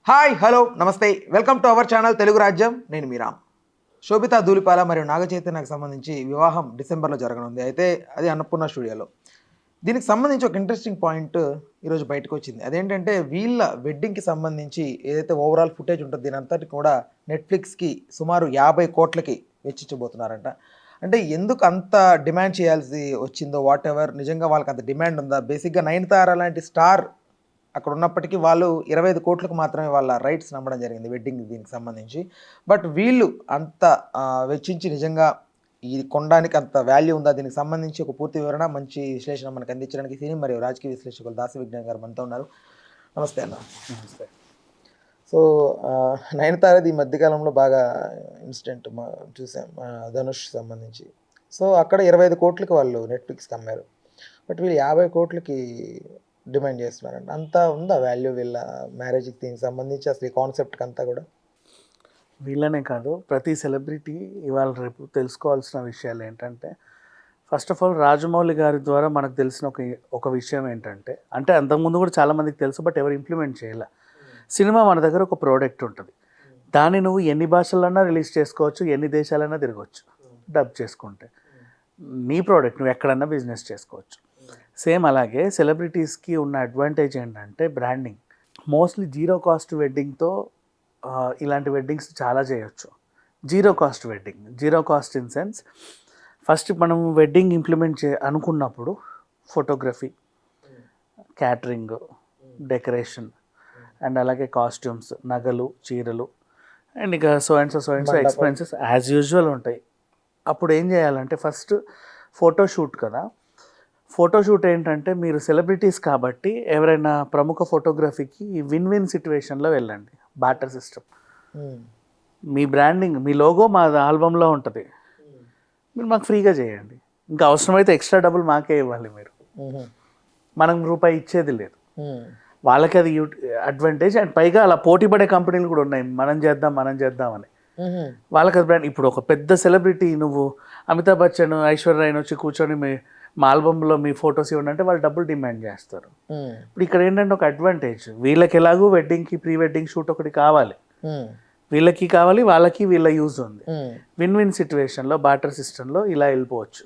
Hi hello నమస్తే welcome to our channel Telugu రాజ్యం. నేను మీ రామ్. శోభితా ధూళిపాల మరియు నాగ చైతన్యకు సంబంధించి వివాహం డిసెంబర్లో జరగనుంది. అయితే అది అన్నపూర్ణ స్టూడియోలో. దీనికి సంబంధించి ఒక ఇంట్రెస్టింగ్ పాయింట్ ఈరోజు బయటకు వచ్చింది. అదేంటంటే వీళ్ళ వెడ్డింగ్కి సంబంధించి ఏదైతే ఓవరాల్ ఫుటేజ్ ఉంటుందో దీని అంతటి కూడా నెట్ఫ్లిక్స్కి సుమారు 50 కోట్లకి వెచ్చించబోతున్నారంట. అంటే ఎందుకు అంత డిమాండ్ చేయాల్సి వచ్చిందో వాట్ ఎవర్, నిజంగా వాళ్ళకి అంత డిమాండ్ ఉందా? బేసిక్గా నయనతార లాంటి స్టార్ అక్కడ ఉన్నప్పటికీ వాళ్ళు 25 కోట్లకు మాత్రమే వాళ్ళ రైట్స్ నమ్మడం జరిగింది వెడ్డింగ్ దీనికి సంబంధించి. బట్ వీళ్ళు అంత వెచ్చించి నిజంగా ఇది కొనడానికి అంత వాల్యూ ఉందా? దీనికి సంబంధించి ఒక పూర్తి వివరణ, మంచి విశ్లేషణ మనకు అందించడానికి సినీ మరియు రాజకీయ విశ్లేషకులు దాసి విజ్ఞాన్ గారు మనతో ఉన్నారు. నమస్తే అన్న. నమస్తే. సో నయనతారది ఈ మధ్యకాలంలో బాగా ఇన్సిడెంట్ చూసాం ధనుష్ సంబంధించి. సో అక్కడ 25 కోట్లకి వాళ్ళు నెట్ఫ్లిక్స్కి అమ్మారు. బట్ వీళ్ళు 50 కోట్లకి డిమాండ్ చేస్తున్నారండి. అంతా ఉందా వాల్యూ వీళ్ళ మ్యారేజ్కి దీనికి సంబంధించి అసలు ఈ కాన్సెప్ట్కి అంతా కూడా? వీళ్ళనే కాదు, ప్రతి సెలబ్రిటీ ఇవాళ రేపు తెలుసుకోవాల్సిన విషయాలు ఏంటంటే, ఫస్ట్ ఆఫ్ ఆల్ రాజమౌళి గారి ద్వారా మనకు తెలిసిన ఒక విషయం ఏంటంటే, అంటే అంతకుముందు కూడా చాలామందికి తెలుసు, బట్ ఎవరు ఇంప్లిమెంట్ చేయాల. సినిమా మన దగ్గర ఒక ప్రోడక్ట్ ఉంటుంది, దాన్ని నువ్వు ఎన్ని భాషలన్నా రిలీజ్ చేసుకోవచ్చు, ఎన్ని దేశాలన్నా తిరగవచ్చు డబ్ చేసుకుంటే. నీ ప్రోడక్ట్ నువ్వు ఎక్కడన్నా బిజినెస్ చేసుకోవచ్చు. సేమ్ అలాగే సెలబ్రిటీస్కి ఉన్న అడ్వాంటేజ్ ఏంటంటే బ్రాండింగ్. మోస్ట్లీ జీరో కాస్ట్ వెడ్డింగ్తో ఇలాంటి వెడ్డింగ్స్ చాలా చేయొచ్చు. Zero cost wedding, zero cost in sense, first మనం వెడ్డింగ్ ఇంప్లిమెంట్ అనుకున్నప్పుడు ఫోటోగ్రఫీ, క్యాటరింగ్, డెకరేషన్ అండ్ అలాగే కాస్ట్యూమ్స్, నగలు, చీరలు అండ్ ఇక so and so expenses as usual ఉంటాయి. అప్పుడు ఏం చేయాలంటే ఫస్ట్ ఫోటోషూట్ కదా. ఫోటోషూట్ ఏంటంటే మీరు సెలబ్రిటీస్ కాబట్టి ఎవరైనా ప్రముఖ ఫోటోగ్రఫీకి విన్ విన్ సిచ్యువేషన్లో వెళ్ళండి. బాటర్ సిస్టమ్, మీ బ్రాండింగ్, మీ లోగో మా ఆల్బంలో ఉంటుంది, మీరు మాకు ఫ్రీగా చేయండి. ఇంకా అవసరమైతే ఎక్స్ట్రా డబ్బులు మాకే ఇవ్వాలి మీరు, మనం రూపాయి ఇచ్చేది లేదు. వాళ్ళకి అది అడ్వాంటేజ్. అండ్ పైగా అలా పోటీ పడే కంపెనీలు కూడా ఉన్నాయి, మనం చేద్దామని. వాళ్ళకి అది బ్రాండ్. ఇప్పుడు ఒక పెద్ద సెలబ్రిటీ, నువ్వు అమితాబ్ బచ్చన్, ఐశ్వర్య రాయ్ వచ్చి కూర్చొని మా ఆల్బంలో మీ ఫొటోస్ ఇవ్వండి అంటే వాళ్ళు డబ్బులు డిమాండ్ చేస్తారు. ఇప్పుడు ఇక్కడ ఏంటంటే ఒక అడ్వాంటేజ్, వీళ్ళకి ఎలాగూ వెడ్డింగ్కి ప్రీ వెడ్డింగ్ షూట్ ఒకటి కావాలి, వీళ్ళకి కావాలి, వాళ్ళకి వీళ్ళ యూజ్ ఉంది. విన్ విన్ సిచ్యువేషన్లో బాటర్ సిస్టంలో ఇలా వెళ్ళిపోవచ్చు,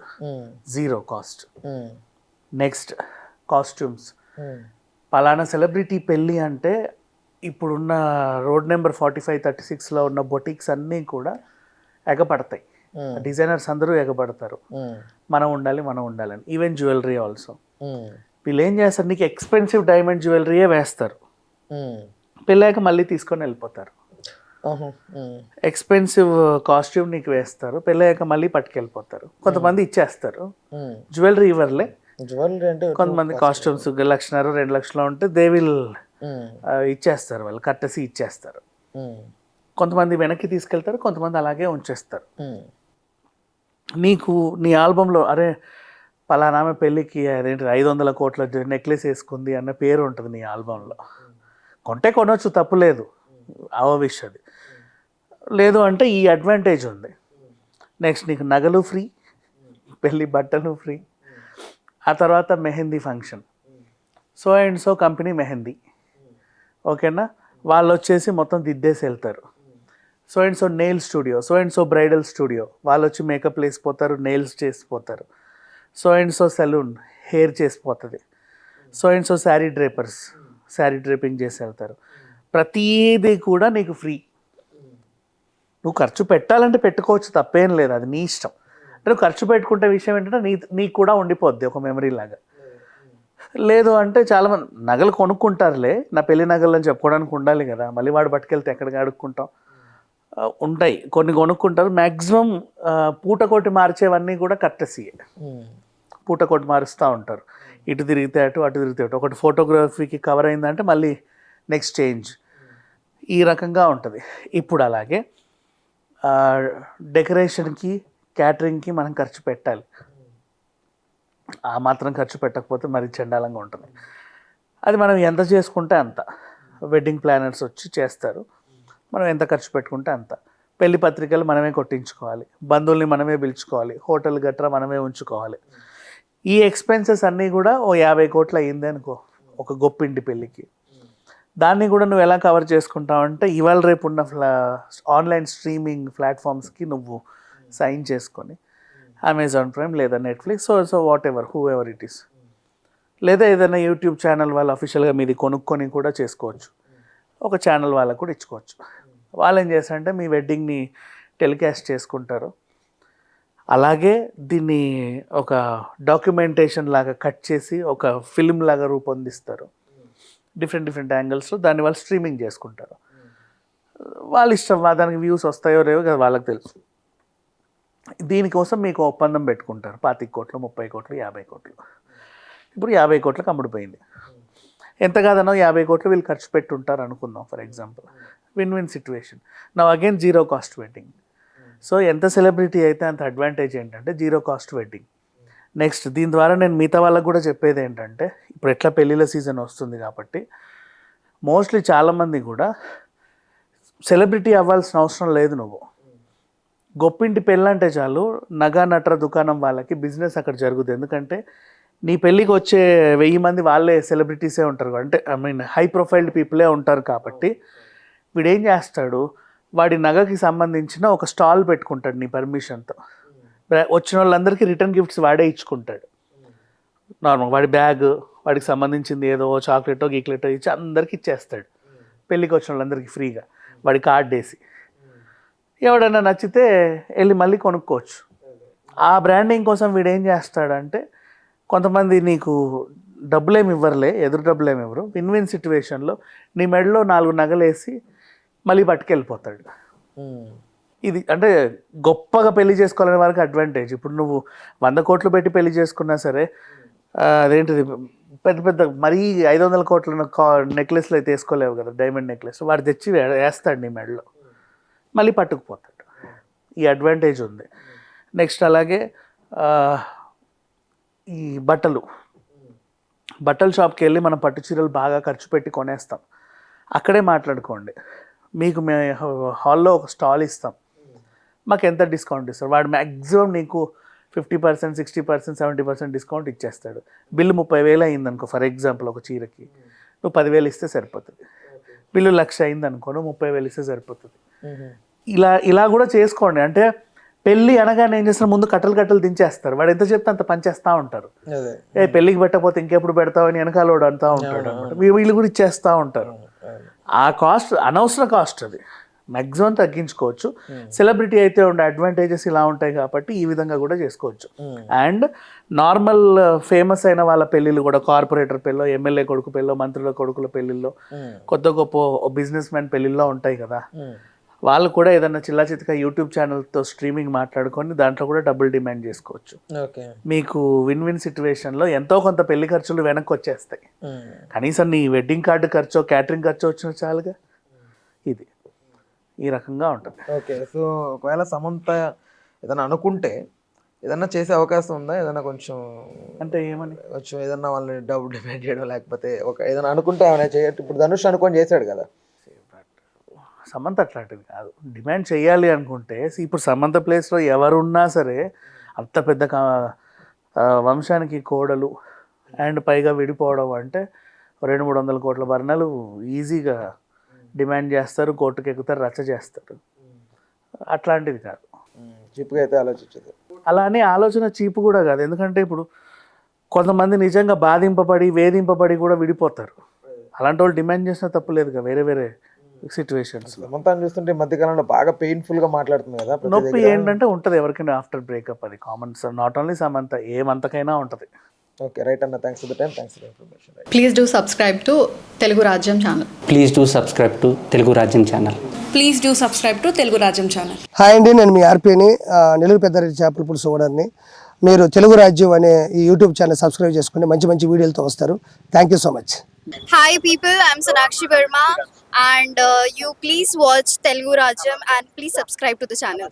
జీరో కాస్ట్. Next costumes. పలానా సెలబ్రిటీ పెళ్ళి అంటే ఇప్పుడున్న రోడ్ నెంబర్ 4536లో ఉన్న బొటిక్స్ అన్నీ కూడా ఎగపడతాయి. డిజైనర్స్ అందరూ ఎగబడతారు, మనం ఉండాలని. Even jewellery also. వీళ్ళు ఏం చేస్తారు, నీకు ఎక్స్పెన్సివ్ డైమండ్ జ్యువెలరీయే వేస్తారు, పెళ్ళాక మళ్ళీ తీసుకొని వెళ్ళిపోతారు. ఎక్స్పెన్సివ్ కాస్ట్యూమ్ నీకు వేస్తారు, పెళ్ళాక మళ్ళీ పట్టుకెళ్ళిపోతారు. కొంతమంది ఇచ్చేస్తారు, జ్యువెలరీ ఇవ్వర్లే. కొంతమంది కాస్ట్యూమ్స్ 1,00,000 2 లక్షలు ఉంటే దే విల్ ఇచ్చేస్తారు, వాళ్ళు కట్టసి ఇచ్చేస్తారు. కొంతమంది వెనక్కి తీసుకెళ్తారు, కొంతమంది అలాగే ఉంచేస్తారు. నీకు నీ ఆల్బంలో అరే పలానా పెళ్ళికి అదేంటి 500 కోట్ల నెక్లెస్ వేసుకుంది అన్న పేరు ఉంటుంది నీ ఆల్బంలో. కొంటే కొనవచ్చు, తప్పు లేదు, అవవిషది లేదు అంటే ఈ అడ్వాంటేజ్ ఉంది. నెక్స్ట్ నీకు నగలు ఫ్రీ, పెళ్ళి బట్టలు ఫ్రీ. ఆ తర్వాత mehndi function, so and so company mehndi, ఓకేనా, వాళ్ళు వచ్చేసి మొత్తం దిద్దేసి వెళ్తారు. So and so nail studio, so and so bridal studio, వాళ్ళు వచ్చి మేకప్ వేసిపోతారు, నెయిల్స్ చేసిపోతారు. So and so salon, hair చేసిపోతుంది. So and so sari drapers, sari draping చేసి వెళ్తారు. ప్రతీది కూడా నీకు ఫ్రీ. నువ్వు ఖర్చు పెట్టాలంటే పెట్టుకోవచ్చు, తప్పేం లేదు, అది నీ ఇష్టం. నువ్వు ఖర్చు పెట్టుకుంటే విషయం ఏంటంటే నీకు కూడా ఉండిపోద్ది ఒక మెమరీ లాగా. లేదు అంటే చాలామంది నగలు కొనుక్కుంటారులే, నా పెళ్లి నగలు అని చెప్పుకోవడానికి ఉండాలి కదా, మళ్ళీ వాడు పట్టుకెళ్తే ఎక్కడికి అడుక్కుంటాం. ఉంటాయి కొన్ని కొనుక్కుంటారు. మ్యాక్సిమం పూటకోటి మార్చేవన్నీ కూడా కట్టసియే, పూటకోటి మారుస్తూ ఉంటారు. ఇటు తిరిగితే అటు, అటు తిరిగితే అటు. ఒకటి ఫోటోగ్రఫీకి కవర్ అయిందంటే మళ్ళీ నెక్స్ట్ చేంజ్, ఈ రకంగా ఉంటుంది. ఇప్పుడు అలాగే డెకరేషన్కి, క్యాటరింగ్కి మనం ఖర్చు పెట్టాలి. ఆ మాత్రం ఖర్చు పెట్టకపోతే మరి చండాలంగా ఉంటుంది. అది మనం ఎంత చేసుకుంటే అంత. వెడ్డింగ్ ప్లానర్స్ వచ్చి చేస్తారు, మనం ఎంత ఖర్చు పెట్టుకుంటే అంత. పెళ్లి పత్రికలు మనమే కొట్టించుకోవాలి, బంధువుల్ని మనమే పిలుచుకోవాలి, హోటల్ గట్రా మనమే ఉంచుకోవాలి. ఈ ఎక్స్పెన్సెస్ అన్నీ కూడా ఓ 50 కోట్లు అయ్యింది అనుకో ఒక గొప్పింటి పెళ్ళికి. దాన్ని కూడా నువ్వు ఎలా కవర్ చేసుకుంటావు అంటే ఇవాళ రేపు ఉన్న ఆన్లైన్ స్ట్రీమింగ్ ప్లాట్ఫామ్స్కి నువ్వు సైన్ చేసుకొని అమెజాన్ ప్రైమ్ లేదా Netflix so what ever who ever it is, లేదా ఏదైనా యూట్యూబ్ ఛానల్ వాళ్ళు అఫీషియల్గా మీది కొనుక్కొని కూడా చేసుకోవచ్చు, ఒక ఛానల్ వాళ్ళకు కూడా ఇచ్చుకోవచ్చు. వాళ్ళు ఏం చేస్తారంటే మీ వెడ్డింగ్ని టెలికాస్ట్ చేసుకుంటారు, అలాగే దీన్ని ఒక డాక్యుమెంటేషన్ లాగా కట్ చేసి ఒక ఫిల్మ్ లాగా రూపొందిస్తారు. డిఫరెంట్ యాంగిల్స్లో దాన్ని వాళ్ళు స్ట్రీమింగ్ చేసుకుంటారు. వాళ్ళ ఇష్టం, దానికి వ్యూస్ వస్తాయో లేవో కదా వాళ్ళకి తెలుసు. దీనికోసం మీకు ఒప్పందం పెట్టుకుంటారు 25 కోట్లు, 30 కోట్లు, 50 కోట్లు. ఇప్పుడు 50 కోట్లకు అమ్ముడుపోయింది. ఎంత కాదనో 50 కోట్లు వీళ్ళు ఖర్చు పెట్టుంటారు అనుకుందాం ఫర్ ఎగ్జాంపుల్. Win situation. నా again zero cost wedding. So ఎంత సెలబ్రిటీ అయితే అంత అడ్వాంటేజ్ ఏంటంటే జీరో కాస్ట్ వెడ్డింగ్. నెక్స్ట్ దీని ద్వారా నేను మిగతా వాళ్ళకు కూడా చెప్పేది ఏంటంటే, ఇప్పుడు ఎట్లా పెళ్ళిళ్ళ సీజన్ వస్తుంది కాబట్టి మోస్ట్లీ చాలామంది కూడా సెలబ్రిటీ అవ్వాల్సిన అవసరం లేదు. నువ్వు గొప్పింటి పెళ్ళంటే చాలు, నగా నట్ర దుకాణం వాళ్ళకి బిజినెస్ అక్కడ జరుగుతుంది. ఎందుకంటే నీ పెళ్ళికి వచ్చే 1000 మంది వాళ్ళే సెలబ్రిటీసే ఉంటారు, అంటే ఐ మీన్ హై ప్రొఫైల్డ్ పీపులే ఉంటారు. కాబట్టి వీడు ఏం చేస్తాడు, వాడి నగకి సంబంధించిన ఒక స్టాల్ పెట్టుకుంటాడు నీ పర్మిషన్తో. వచ్చిన వాళ్ళందరికీ రిటర్న్ గిఫ్ట్స్ వాడే ఇచ్చుకుంటాడు. నార్మల్ వాడి బ్యాగ్, వాడికి సంబంధించింది ఏదో చాక్లెటో గీక్లెటో ఇచ్చి అందరికి ఇచ్చేస్తాడు పెళ్ళికి వచ్చిన వాళ్ళందరికీ ఫ్రీగా, వాడి కార్డ్ వేసి. ఎవడన్నా నచ్చితే వెళ్ళి మళ్ళీ కొనుక్కోవచ్చు. ఆ బ్రాండింగ్ కోసం వీడు ఏం చేస్తాడంటే, కొంతమంది నీకు డబ్బులేమి ఇవ్వరులే, ఎదురు డబ్బులేమి ఇవ్వరు, విన్ సిచ్యువేషన్లో నీ మెడలో 4 నగలేసి మళ్ళీ పట్టుకెళ్ళిపోతాడు. ఇది అంటే గొప్పగా పెళ్లి చేసుకోవాలనే వారికి అడ్వాంటేజ్. ఇప్పుడు నువ్వు 100 కోట్లు పెట్టి పెళ్లి చేసుకున్నా సరే, అదేంటిది పెద్ద మరీ 500 కోట్ల నెక్లెస్లు అయితే వేసుకోలేవు కదా, డైమండ్ నెక్లెస్. వాడు తెచ్చి వేస్తాడు నీ మెడలో, మళ్ళీ పట్టుకుపోతాడు. ఈ అడ్వాంటేజ్ ఉంది. నెక్స్ట్ అలాగే ఈ బట్టల షాప్కి వెళ్ళి మనం పట్టు చీరలు బాగా ఖర్చు పెట్టి కొనేస్తాం. అక్కడే మాట్లాడుకోండి, మీకు మేము హాల్లో ఒక స్టాల్ ఇస్తాం, మాకు ఎంత డిస్కౌంట్ ఇస్తారు. వాడు మ్యాక్సిమం నీకు 50%, 60%, 70% డిస్కౌంట్ ఇచ్చేస్తాడు. బిల్లు 30,000 అయిందనుకో ఫర్ ఎగ్జాంపుల్, ఒక చీరకి నువ్వు 10,000 ఇస్తే సరిపోతుంది. బిల్లు 1,00,000 అయిందనుకో నువ్వు 30,000 ఇస్తే సరిపోతుంది. ఇలా కూడా చేసుకోండి. అంటే పెళ్ళి అనగానే ఏం చేస్తారు, ముందు కట్టలు దించేస్తారు. వాడు ఎంత చెప్తే అంత పనిచేస్తూ ఉంటారు. పెళ్ళికి పెట్టకపోతే ఇంకెప్పుడు పెడతావని వెనకాలోడు అంటూ ఉంటాడు అనమాట. వీళ్ళు కూడా ఇచ్చేస్తూ ఉంటారు. ఆ కాస్ట్ అనవసర కాస్ట్, అది మ్యాక్సిమం తగ్గించుకోవచ్చు. సెలబ్రిటీ అయితే ఉండే అడ్వాంటేజెస్ ఇలా ఉంటాయి కాబట్టి ఈ విధంగా కూడా చేసుకోవచ్చు. అండ్ నార్మల్ ఫేమస్ అయిన వాళ్ళ పెళ్ళిళ్ళు కూడా, కార్పొరేటర్ పెళ్ళో, ఎమ్మెల్యే కొడుకు పెళ్ళో, మంత్రుల కొడుకుల పెళ్ళిళ్ళో, కొత్త గొప్ప బిజినెస్ మ్యాన్ పెళ్ళిళ్ళో ఉంటాయి కదా, వాళ్ళు కూడా ఏదన్నా చిల్లా చితక యూట్యూబ్ ఛానల్తో స్ట్రీమింగ్ మాట్లాడుకొని దాంట్లో కూడా డబ్బులు డిమాండ్ చేసుకోవచ్చు. మీకు విన్ సిచ్యువేషన్లో ఎంతో కొంత పెళ్లి ఖర్చులు వెనక్కి వచ్చేస్తాయి. కనీసం నీ వెడ్డింగ్ కార్డు ఖర్చో క్యాటరింగ్ ఖర్చో వచ్చిన చాలుగా. ఇది ఈ రకంగా ఉంటుంది. ఓకే. సో ఒకవేళ సమంత ఏదైనా అనుకుంటే ఏదన్నా చేసే అవకాశం ఉందా? ఏదైనా కొంచెం అంటే ఏమని, కొంచెం ఏదన్నా వాళ్ళని డబ్బు డిమాండ్ చేయడం, లేకపోతే ఏదైనా అనుకుంటే ఏమైనా చేయట్టు? ఇప్పుడు ధనుష్ అనుకొని చేశాడు కదా. సమంత అట్లాంటిది కాదు. డిమాండ్ చేయాలి అనుకుంటే, ఇప్పుడు సమంత ప్లేస్లో ఎవరున్నా సరే, అంత పెద్ద వంశానికి కోడలు అండ్ పైగా విడిపోవడం అంటే 200-300 కోట్ల భరణాలు ఈజీగా డిమాండ్ చేస్తారు, కోర్టుకు ఎక్కుతారు, రచ్చ చేస్తారు. అట్లాంటిది కాదు. చీప్గా అయితే ఆలోచించదు. అలా అని ఆలోచన చీపు కూడా కాదు. ఎందుకంటే ఇప్పుడు కొంతమంది నిజంగా బాధింపబడి వేధింపబడి కూడా విడిపోతారు. అలాంటి వాళ్ళు డిమాండ్ చేసినా తప్పు లేదు కదా. వేరే సిచ్యువేషన్స్ సమంతాన్ని చూస్తుంటే మధ్యకాలంలో బాగా పెయిన్ఫుల్ గా మాట్లాడుతుంది కదా. నొప్పి ఏంటంటే ఉంటుంది ఎవరికైనా ఆఫ్టర్ బ్రేకప్, అది కామన్. నాట్ ఓన్లీ సమంత, ఏమంతకైనా ఉంటుంది. ఓకే, రైట్ అన్న. Thanks for the time, thanks for the information. Please do subscribe to Telugu Rajyam channel. Please do subscribe to Telugu Rajyam channel. Please do subscribe to Telugu Rajyam channel. Hi అండి, నేను మీ ఆర్పీని, నెల్లూరు పెద్దారెడ్డి చేపల పులుసు ఓనర్ని. మీరు తెలుగు రాజ్యం అనే ఈ యూట్యూబ్ ఛానల్ సబ్స్క్రైబ్ చేసుకుని మంచి వీడియోలతో వస్తారు. Thank you so much. Hi people, I'm Sonakshi Verma and you please watch Telugu Rajyam and please subscribe to the channel.